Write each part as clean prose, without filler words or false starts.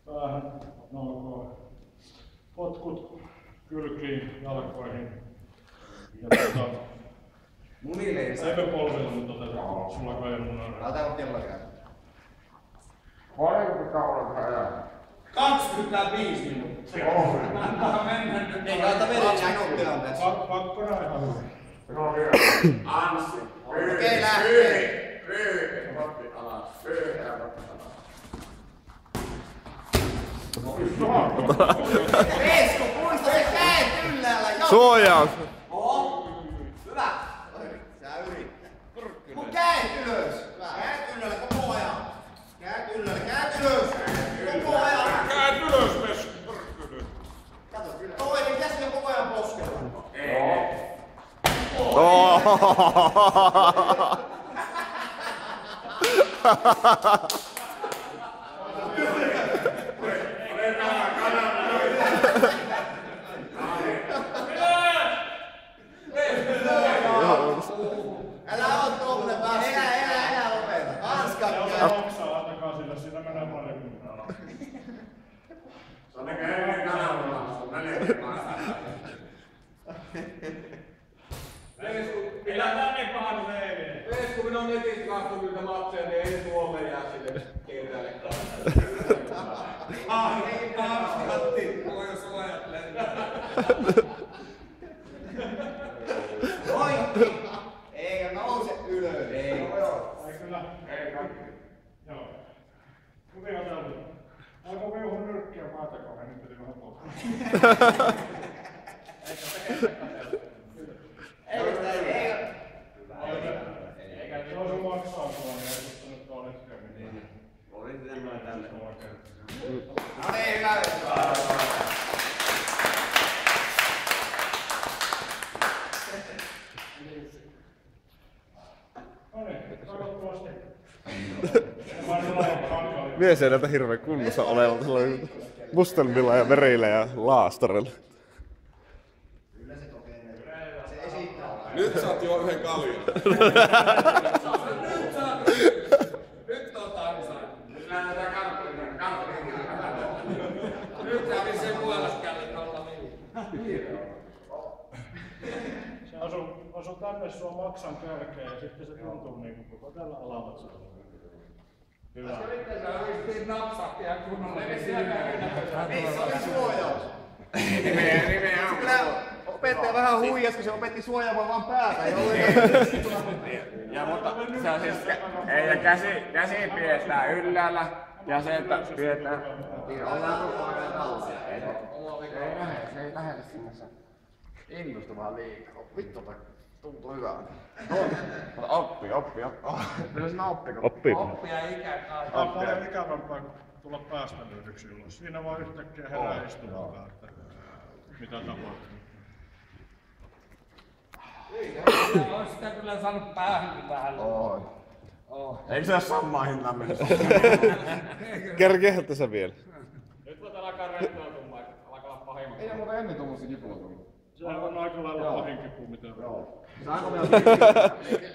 Päähän nalkoon, potkut kylkiin, jalkoihin ja munille ei saa. polville nyt otetaan sulla kai munan. Ota kello käy. Paljonko kauan ajaa? 25 minuuttia. Antaa mennä nyt. Ei kannata mennä minuuttia tässä. Pakko näin ihan hyvin. No vielä. Anssi. Okei, lähtee. Vatti alas. Esko, muista se käet ylhäällä. Suojaus! Oho. Hyvä. Sä yrittää. Mun käet ylös. Käet ylhäällä koko ajan. Käet ylhäällä. Käet ylös. Koko ajan. Käät ylös, Vesko! Kato, toinen käsi on koko ajan poskella. Älä oo tommonen vasta. Elä lopeta. Hanskat käy. Oksaa, antakaa sille, siinä menee paremmin. Se on eikä ennen kanavalla. Se on Pidetään niin pahan veiveen. Kun minä on netistä katsonut niitä matseja, niin ei Suomen jää sille kentälle Hanskatti. Voi jos ajattelee. Poikki. Eikä nouse ylös. Ei kyllä. Ei kaikki. Joo. Kuvia täältä. Alkoi viuhun nyrkkiä maatakoon, niin piti vähän polttaa. Eikä se olisi maksaa tuolla, niin ei tuosta nyt ole hetkeä. Oli semmoinen tälle. No niin, hyvä. No niin, toivottavasti. Mies ei näytä hirveen kunnossa olevalta sellainen mustelmilla ja verillä ja laastarilla. Kyllä se kokenee. Se esittää. Nyt saat jo yhden kaljan. Nyt on tansa. Nyt lähdetään karttiin. Nyt kävi sen puolaskällin olla niin. Se asuu tänne sua maksan kärkeen ja sitten se tuntuu niinku koko tällä alalla. Hyvä. Sä yritit napsahtia kunnolla. Missä oli suojaus? Nimeä. Opettaja vähän huijas, kun se opetti suojaamaan vaan päätä. Ja mutta se on siis, ei ja käsi pidetään ylhäällä ja se, että pidetään. Ollaan koko ajan tausia. Se ei lähde sinne se. Innostu vaan liikaa. Vittu toi tuntuu hyvältä. Oppi. Kyllä sinä oppiko? Oppii. Oppia ikään kai. Tämä on paljon ikävämpää kuin tulla päästä lyhdyksi ylös. Siinä vaan yhtäkkiä herää istumaan, että mitä tapahtuu. Ois sitä kyllä saanut päähänkin vähän. Eikö se ole samaan hintaan mennä? Kerkeätte sä vielä? Nyt voit alkaa rentoutumaan, alkaa olla pahimmat. Ei muuten ennen tuommoisia kipuja tullut. Se on aika lailla pahin kipu, mitä Saanko vielä?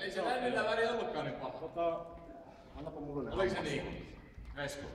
Ei se näin millään väliin ollutkaan niin paha. Tota, Annapa mulle ne. Oliko se niin? Vesko.